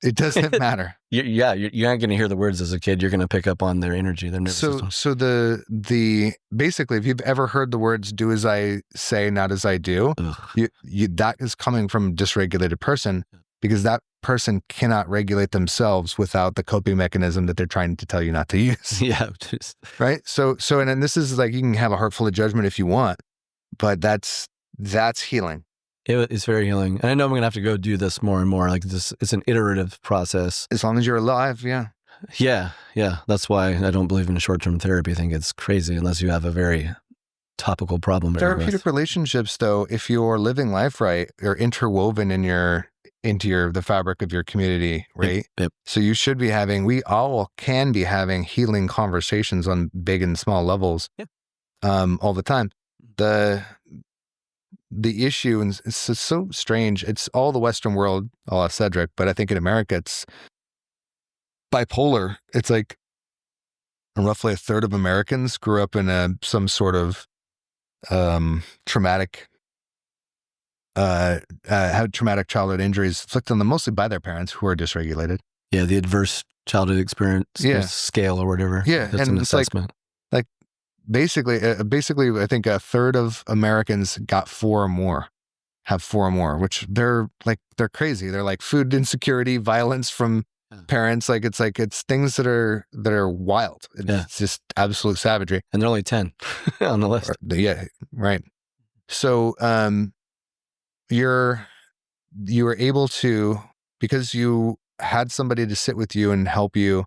It doesn't matter. You aren't going to hear the words as a kid. You're going to pick up on their energy, their nervous system. So the basically, if you've ever heard the words "do as I say, not as I do," that is coming from a dysregulated person, because that person cannot regulate themselves without the coping mechanism that they're trying to tell you not to use. Yeah. Right. So and then this is like, you can have a heart full of judgment if you want, but that's healing. It's very healing. And I know I'm going to have to go do this more and more. Like this, it's an iterative process. As long as you're alive, yeah. Yeah. That's why I don't believe in short-term therapy. I think it's crazy unless you have a very topical problem. Therapeutic relationships, though, if you're living life right, are interwoven into the fabric of your community, right? Yep. So you should be we all can be having healing conversations on big and small levels, all the time. The issue, and it's so strange, it's all the Western world, a la Cedric, but I think in America it's bipolar. It's like roughly a third of Americans grew up in some sort of traumatic had traumatic childhood injuries inflicted on them mostly by their parents who are dysregulated. Yeah, the adverse childhood experience scale or whatever. Yeah, that's an assessment. Like basically, I think a third of Americans got 4 or more, have 4 or more, which they're crazy. They're like food insecurity, violence from parents. It's things that are wild. It's just absolute savagery. And they're only 10 on the list. Yeah, right. So you were able to, because you had somebody to sit with you and help you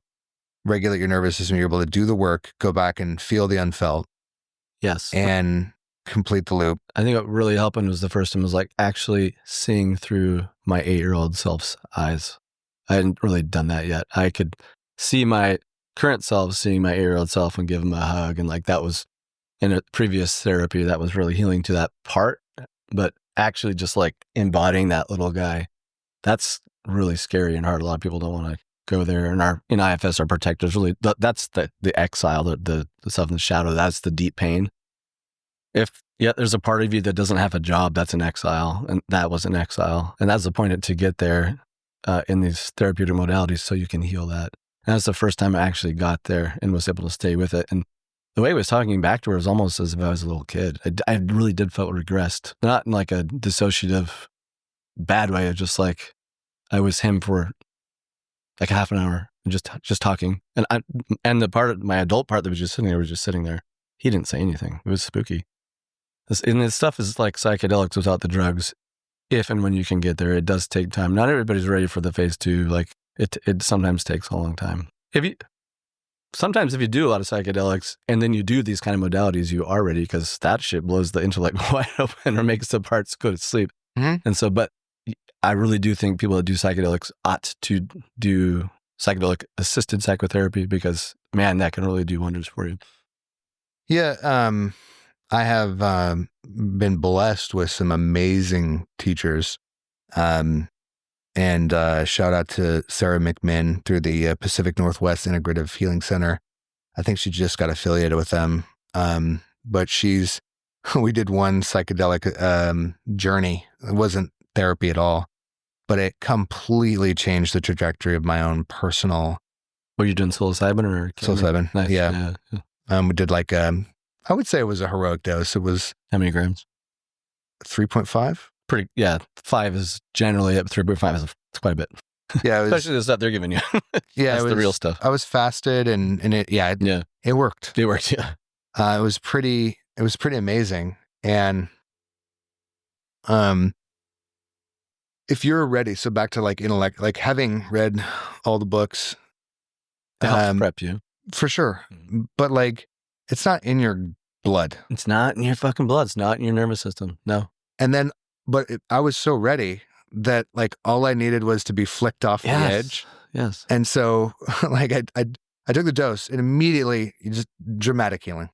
regulate your nervous system, you're able to do the work, go back and feel the unfelt. Yes. And complete the loop. I think what really helped was the first time was like actually seeing through my 8-year-old self's eyes. I hadn't really done that yet. I could see my current self seeing my 8-year-old self and give him a hug. And like that was in a previous therapy that was really healing to that part. But actually just like embodying that little guy, that's really scary and hard. A lot of people don't want to go there. And in IFS, our protectors really, that's the exile, the stuff in the shadow. That's the deep pain. There's a part of you that doesn't have a job, that's an exile. And that was an exile. And that's the point to get there in these therapeutic modalities so you can heal that. And that's the first time I actually got there and was able to stay with it. And the way he was talking back to her was almost as if I was a little kid. I really did feel regressed. Not in like a dissociative bad way, of just like I was him for like half an hour just talking. And the part, my adult part that was just sitting there. He didn't say anything. It was spooky. And this stuff is like psychedelics without the drugs. If and when you can get there, it does take time. Not everybody's ready for the phase 2. Like it sometimes takes a long time. Sometimes if you do a lot of psychedelics and then you do these kind of modalities, you are ready, because that shit blows the intellect wide open or makes the parts go to sleep. Mm-hmm. And so, but I really do think people that do psychedelics ought to do psychedelic assisted psychotherapy, because man, that can really do wonders for you. Yeah. I have been blessed with some amazing teachers. And shout out to Sarah McMinn through the Pacific Northwest Integrative Healing Center. I think she just got affiliated with them. But we did one psychedelic journey. It wasn't therapy at all, but it completely changed the trajectory of my own personal. Were you doing psilocybin or? Psilocybin, nice. Yeah. We did like, I would say it was a heroic dose. It was. How many grams? 3.5. 5 is generally up. 3.5 is quite a bit. Yeah, especially the stuff they're giving you. Yeah, that's the real stuff. I was fasted, and it worked. It worked. Yeah, it was pretty amazing. And if you're ready, so back to like intellect, like having read all the books, it helps prep you for sure. But like, it's not in your blood. It's not in your fucking blood. It's not in your nervous system. No. And then. But I was so ready that like all I needed was to be flicked off the edge. Yes. And so like I took the dose and immediately just dramatic healing.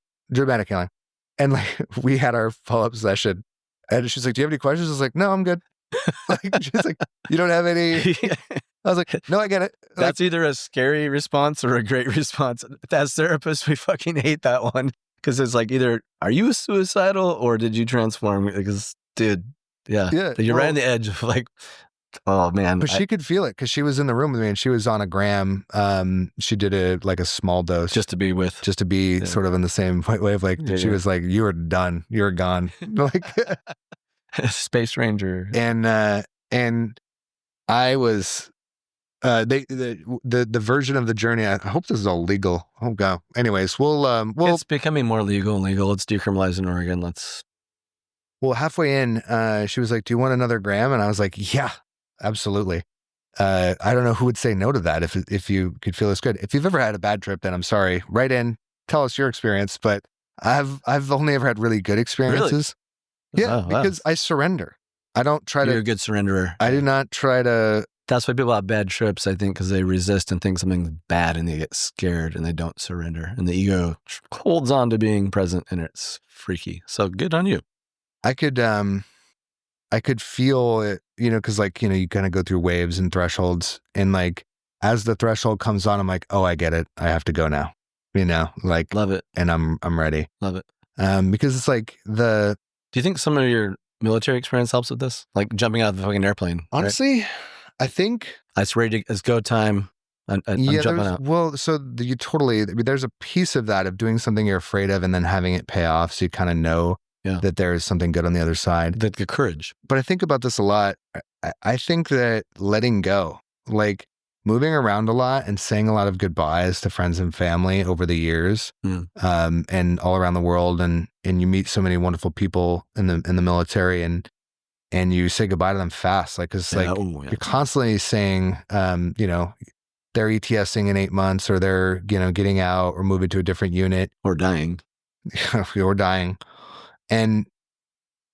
And like we had our follow-up session and she's like, "Do you have any questions?" I was like, "No, I'm good." Like she's like, "You don't have any?" I was like, "No, I get it." That's either a scary response or a great response. As therapists, we fucking hate that one, because it's like either are you suicidal or did you transform? Because dude. Yeah. You're right on the edge of like, Oh man, But she could feel it because she was in the room with me and she was on a gram. She did a small dose just to be sort of in the same wavelength. Yeah, She was like, "You were done. You were gone." Like, Space Ranger. and I was. The version of the journey. I hope this is all legal. Oh god. Anyways, we'll It's becoming more legal and legal. It's decriminalized in Oregon. well, halfway in, she was like, "Do you want another gram?" And I was like, "Yeah, absolutely." I don't know who would say no to that if you could feel this good. If you've ever had a bad trip, then I'm sorry. Write in, tell us your experience. But I've only ever had really good experiences. Really? Yeah, Oh, wow. because I surrender. I don't try You're to. a good surrenderer. I do not try to. That's why people have bad trips, I think, because they resist and think something's bad and they get scared and they don't surrender. And the ego holds on to being present and it's freaky. So good on you. I could feel it, because you kind of go through waves and thresholds, and like as the threshold comes on, I'm like, oh, I get it. I have to go now. Like Love it. And I'm ready. Love it. Because it's like Do you think some of your military experience helps with this? Like jumping out of the fucking airplane. Honestly, I think it's ready to, it's go time. I'm jumping out. Well, so you totally, there's a piece of that of doing something you're afraid of and then having it pay off. So you kind of know that there is something good on the other side. The courage. But I think about this a lot. I think that letting go, like moving around a lot and saying a lot of goodbyes to friends and family over the years, and all around the world, and you meet so many wonderful people in the military, and you say goodbye to them fast, like because you're constantly saying, they're ETSing in 8 months, or they're getting out or moving to a different unit or dying, or dying, and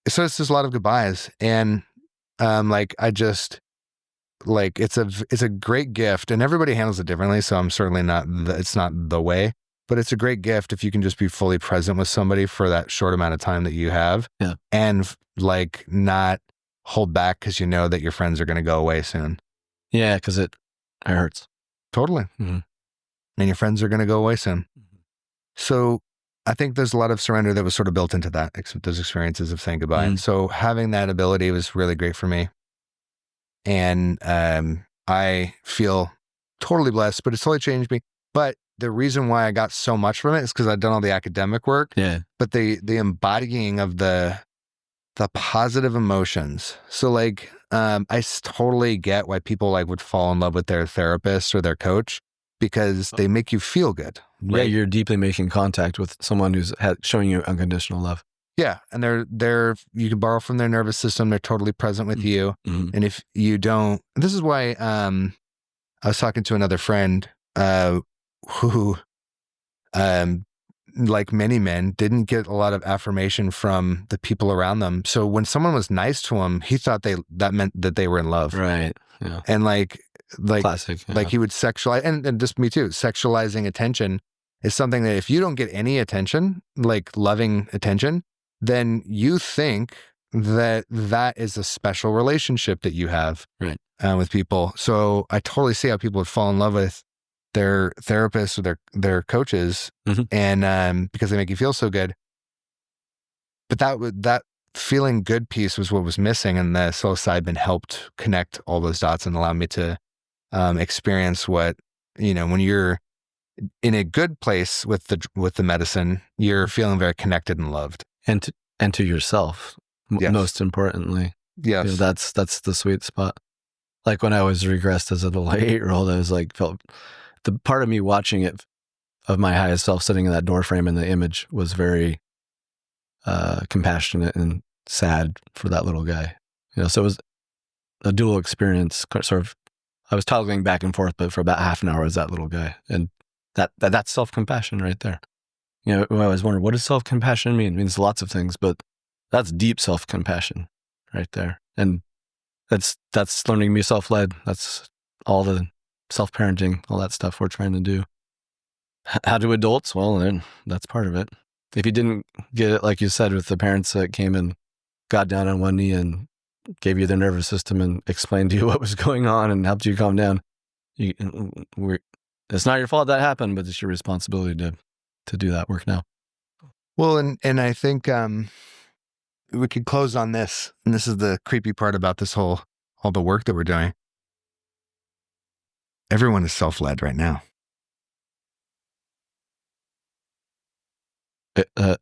so it's just a lot of goodbyes, and I just like it's a great gift, and everybody handles it differently. So I'm certainly not it's not the way, but it's a great gift if you can just be fully present with somebody for that short amount of time that you have, and not hold back because you know that your friends are going to go away soon. Yeah, because it hurts. Totally. And your friends are going to go away soon. So I think there's a lot of surrender that was sort of built into that, those experiences of saying goodbye. And so having that ability was really great for me. And I feel totally blessed, but it's totally changed me. But the reason why I got so much from it is because I'd done all the academic work. Yeah. But the embodying of the positive emotions. So I totally get why people would fall in love with their therapist or their coach, because they make you feel good. Right? Yeah, you're deeply making contact with someone who's showing you unconditional love. Yeah, and they're you can borrow from their nervous system. They're totally present with you. And if you don't, this is why I was talking to another friend who like many men, didn't get a lot of affirmation from the people around them. So when someone was nice to him, he thought that meant that they were in love. Right. Yeah. And classic. Yeah. He would sexualize, and just me too, sexualizing attention is something that if you don't get any attention, loving attention, then you think that is a special relationship that you have with people. So I totally see how people would fall in love with their therapists or their coaches, and because they make you feel so good. But that feeling good piece was what was missing, and the psilocybin helped connect all those dots and allow me to experience what, when you're in a good place with the medicine, you're feeling very connected and loved, and to yourself, most importantly. Yes, that's the sweet spot. Like when I was regressed as a little 8-year-old, I was felt the part of me watching it of my highest self sitting in that door frame in the image was very compassionate and sad for that little guy. So it was a dual experience, sort of. I was toggling back and forth, but for about half an hour was that little guy. And that's self-compassion right there. I always wonder, what does self-compassion mean? It means lots of things, but that's deep self-compassion right there. And that's learning to be self-led. That's all the self-parenting, all that stuff we're trying to do. How do adults? Well, then that's part of it. If you didn't get it, like you said, with the parents that came and got down on one knee and gave you their nervous system and explained to you what was going on and helped you calm down, it's not your fault that happened, but it's your responsibility to do that work now. Well, and I think we could close on this, and this is the creepy part about this whole all the work that we're doing, everyone is self-led right now.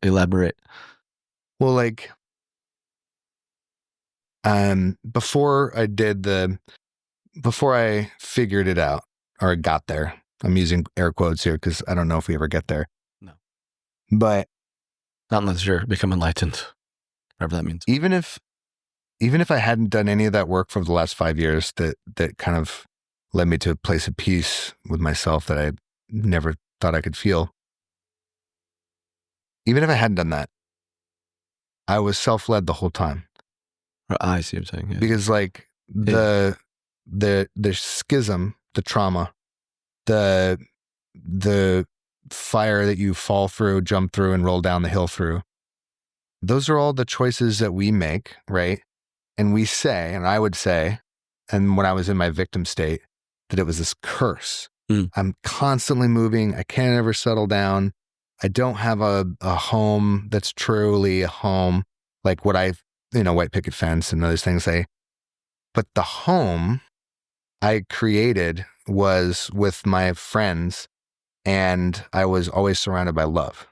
Elaborate. Well, like, before I figured it out or got there, I'm using air quotes here because I don't know if we ever get there. No. But not unless you're become enlightened, whatever that means. Even if I hadn't done any of that work for the last 5 years, that kind of led me to a place of peace with myself that I never thought I could feel. Even if I hadn't done that, I was self-led the whole time. I see what you're saying. Yeah. Because like the schism, the trauma, the fire that you fall through, jump through, and roll down the hill through, those are all the choices that we make, right? And we say, and I would say, and when I was in my victim state, that it was this curse. I'm constantly moving. I can't ever settle down. I don't have a home that's truly a home, like what white picket fence and those things say. But the home I created was with my friends, and I was always surrounded by love.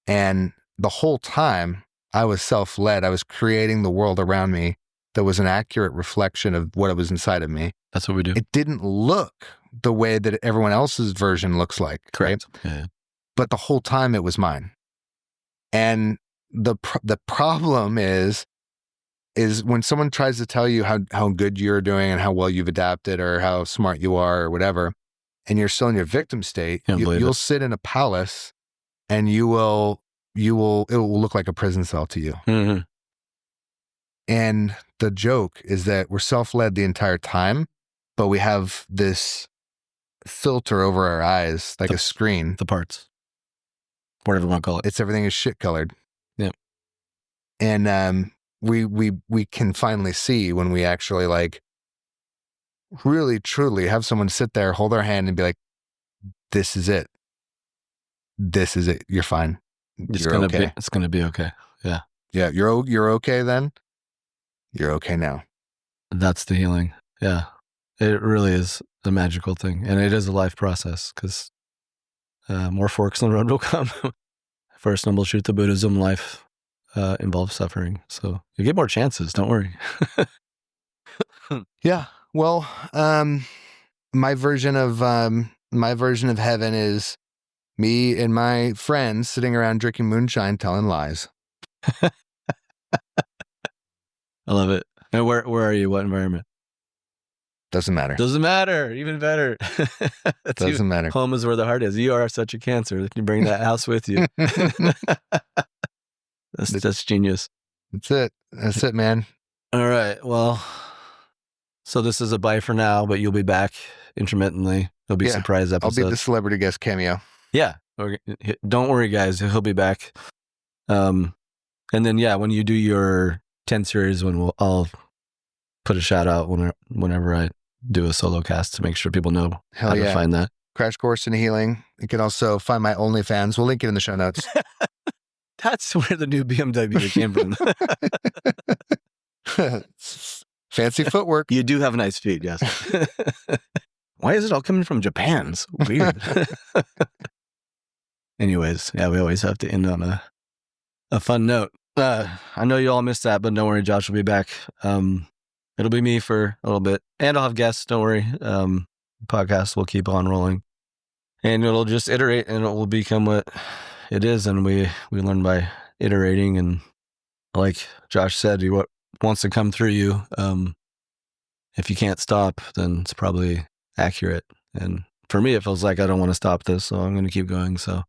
And the whole time I was self-led. I was creating the world around me that was an accurate reflection of what was inside of me. That's what we do. It didn't look the way that everyone else's version looks like. Correct. Right? Yeah. But the whole time it was mine. And the problem is when someone tries to tell you how good you're doing and how well you've adapted or how smart you are or whatever, and you're still in your victim state, you'll sit in a palace and it will look like a prison cell to you. Mm-hmm. And the joke is that we're self-led the entire time, but we have this filter over our eyes, like a screen. The parts. Whatever you want to call it. Everything is shit colored. Yeah. And we can finally see when we actually like really truly have someone sit there, hold our hand and be like, this is it. This is it. You're fine. It's gonna be okay. Yeah. Yeah. You're okay then. You're okay now. That's the healing. Yeah. It really is a magical thing. And it is a life process because more forks in the road will come. First Noble Truth of Buddhism, life involves suffering. So you get more chances. Don't worry. Yeah. Well, my version of heaven is me and my friends sitting around drinking moonshine, telling lies. I love it. And where are you? What environment? Doesn't matter. Doesn't matter. Even better. Doesn't matter. Home is where the heart is. You are such a Cancer. You bring that house with you. That's genius. That's it, man. All right. Well, so this is a bye for now, but you'll be back intermittently. There'll be surprise episodes. I'll be the celebrity guest cameo. Yeah. Don't worry, guys. He'll be back. And then, when you do your 10 series, I'll put a shout out whenever I do a solo cast to make sure people know how to find that. Crash Course in Healing. You can also find my OnlyFans. We'll link it in the show notes. That's where the new BMW came from. Fancy footwork. You do have nice feet, yes. Why is it all coming from Japan? It's weird. Anyways, we always have to end on a fun note. I know you all missed that, but don't worry, Josh will be back. It'll be me for a little bit, and I'll have guests. Don't worry. Podcast will keep on rolling, and it'll just iterate, and it will become what it is. And we learn by iterating. And like Josh said, what wants to come through you. If you can't stop, then it's probably accurate. And for me, it feels like I don't want to stop this, so I'm going to keep going. So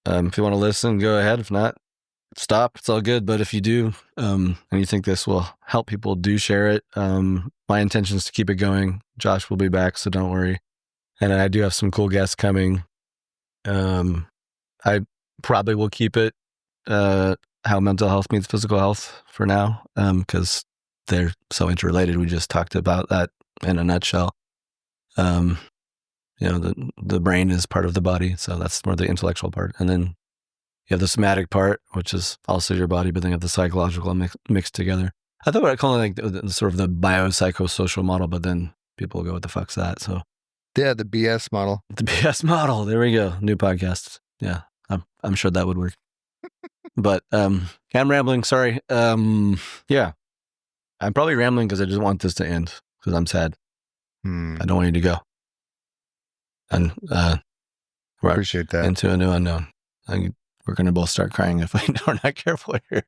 if you want to listen, go ahead. If not, stop. It's all good. But if you do, and you think this will help people, do share it. My intention is to keep it going. Josh will be back, so don't worry. And I do have some cool guests coming. I probably will keep it how mental health meets physical health for now, because they're so interrelated. We just talked about that in a nutshell. The brain is part of the body, so that's more the intellectual part. And then you have the somatic part, which is also your body, but then you have the psychological mixed together. I thought I'd call it like the sort of the biopsychosocial model, but then people go, what the fuck's that? So Yeah, the BS model. the BS model. There we go. New podcast. Yeah, I'm sure that would work. But I'm rambling. Sorry. Yeah, I'm probably rambling because I just want this to end because I'm sad. I don't want you to go. And Appreciate that. Into a new unknown. We're going to both start crying if we're not careful here.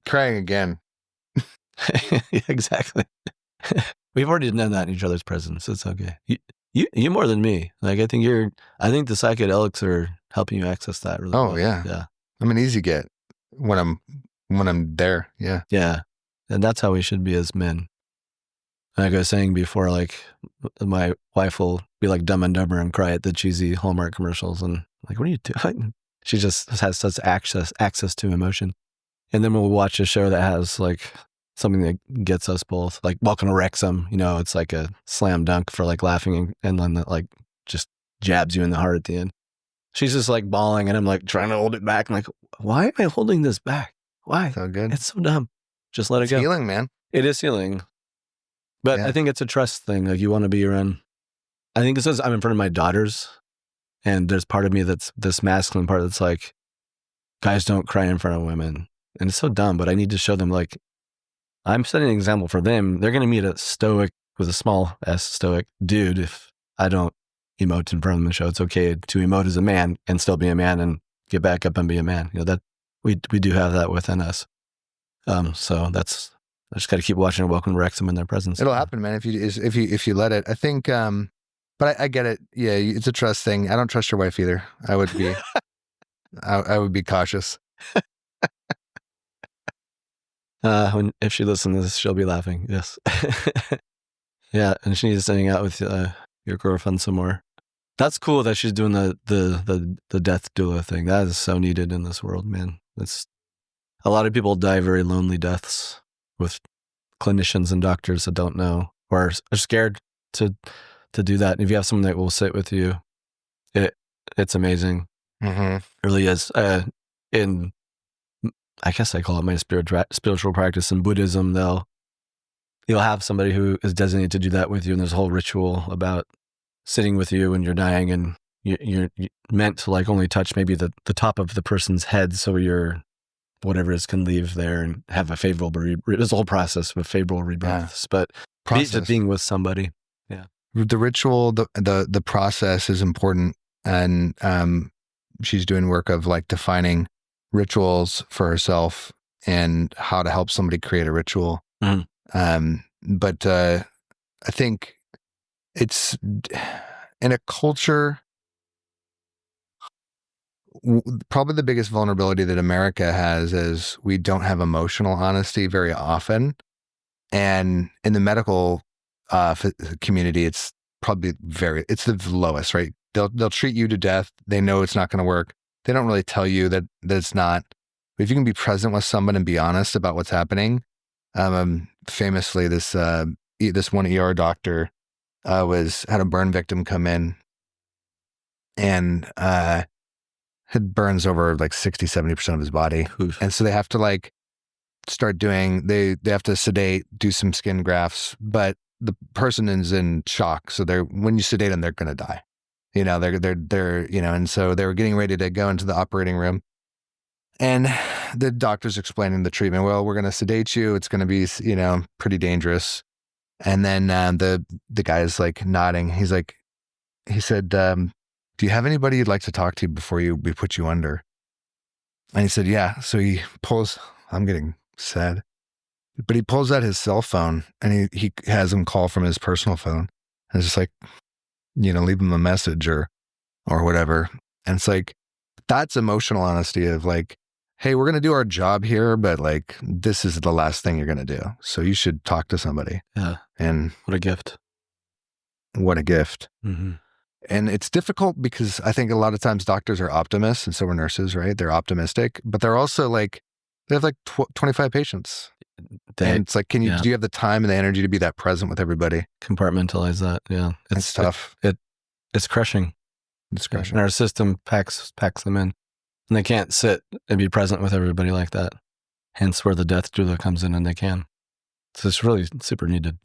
Crying again. Yeah, exactly. We've already done that in each other's presence. It's okay. You more than me. Like I think the psychedelics are helping you access that really well. Yeah. I'm an easy get when I'm there. Yeah. Yeah. And that's how we should be as men. Like I was saying before, like my wife will be like Dumb and Dumber and cry at the cheesy Hallmark commercials and like, what are you doing? She just has such access to emotion. And then we'll watch a show that has like something that gets us both, like Welcome to Wrexham, it's like a slam dunk for like laughing and then that like just jabs you in the heart at the end. She's just like bawling and I'm like trying to hold it back. I'm like, why am I holding this back? Why? So good. It's so dumb. Just let it go. It's healing, man. It is healing. But I think it's a trust thing. Like you want to be around. I think it says I'm in front of my daughters and there's part of me that's this masculine part that's like, guys don't cry in front of women. And it's so dumb, but I need to show them like, I'm setting an example for them. They're going to meet a stoic with a small s stoic dude if I don't emote in front of them and show it's okay to emote as a man and still be a man and get back up and be a man. That we do have that within us. So I just got to keep watching Welcome to Wrexham in their presence. It'll happen, man. If you let it, I think. But I get it. Yeah, it's a trust thing. I don't trust your wife either. I would be, I would be cautious. If she listens to this, she'll be laughing. Yes. Yeah, and she needs to hang out with your girlfriend some more. That's cool that she's doing the death doula thing. That is so needed in this world, man. It's a lot of people die very lonely deaths with clinicians and doctors that don't know or are scared to do that. And if you have someone that will sit with you, it's amazing. Mm-hmm. It really is. In I guess I call it my spiritual practice in Buddhism, you'll have somebody who is designated to do that with you. And there's a whole ritual about sitting with you when you're dying and you're meant to like only touch maybe the top of the person's head. So your whatever it is can leave there and have a favorable, there's a whole process with favorable rebirths, but being with somebody. Yeah. The ritual, the process is important. And she's doing work of like defining rituals for herself and how to help somebody create a ritual. Mm-hmm. But I think it's in a culture, probably the biggest vulnerability that America has is we don't have emotional honesty very often. And in the medical community, it's probably it's the lowest, right? They'll treat you to death. They know it's not going to work. They don't really tell you that it's not. But if you can be present with someone and be honest about what's happening, famously, this one ER doctor had a burn victim come in and had burns over like 60-70% of his body. Oof. And so they have to like start doing, they have to sedate, do some skin grafts, but the person is in shock. So when you sedate them, they're going to die. They're and so they were getting ready to go into the operating room. And the doctor's explaining the treatment. Well, we're going to sedate you. It's going to be, pretty dangerous. And then the guy's like nodding. He said, do you have anybody you'd like to talk to before we put you under? And he said, yeah. So he pulls, I'm getting sad, but he pulls out his cell phone and he has him call from his personal phone. And it's just like, leave him a message or whatever. And it's like, that's emotional honesty of like, hey, we're going to do our job here, but like, this is the last thing you're going to do. So you should talk to somebody. Yeah. And what a gift. What a gift. Mm-hmm. And it's difficult because I think a lot of times doctors are optimists and so are nurses, right? They're optimistic, but they're also like, they have like 25 patients. And it's like, do you have the time and the energy to be that present with everybody? Compartmentalize that. Yeah. It's tough. It's crushing. It's crushing. And our system packs them in. And they can't sit and be present with everybody like that. Hence where the death doula comes in and they can. So it's really super needed.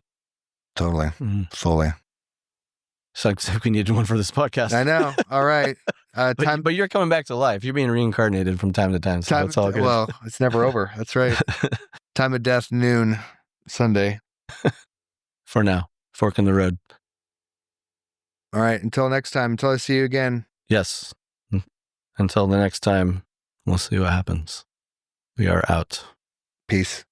Totally. Fully. So I think we needed one for this podcast. I know. All right. But you're coming back to life. You're being reincarnated from time to time. So it's all good. Well, it's never over. That's right. Time of death, noon, Sunday. For now. Fork in the road. All right. Until next time. Until I see you again. Yes. Until the next time, we'll see what happens. We are out. Peace.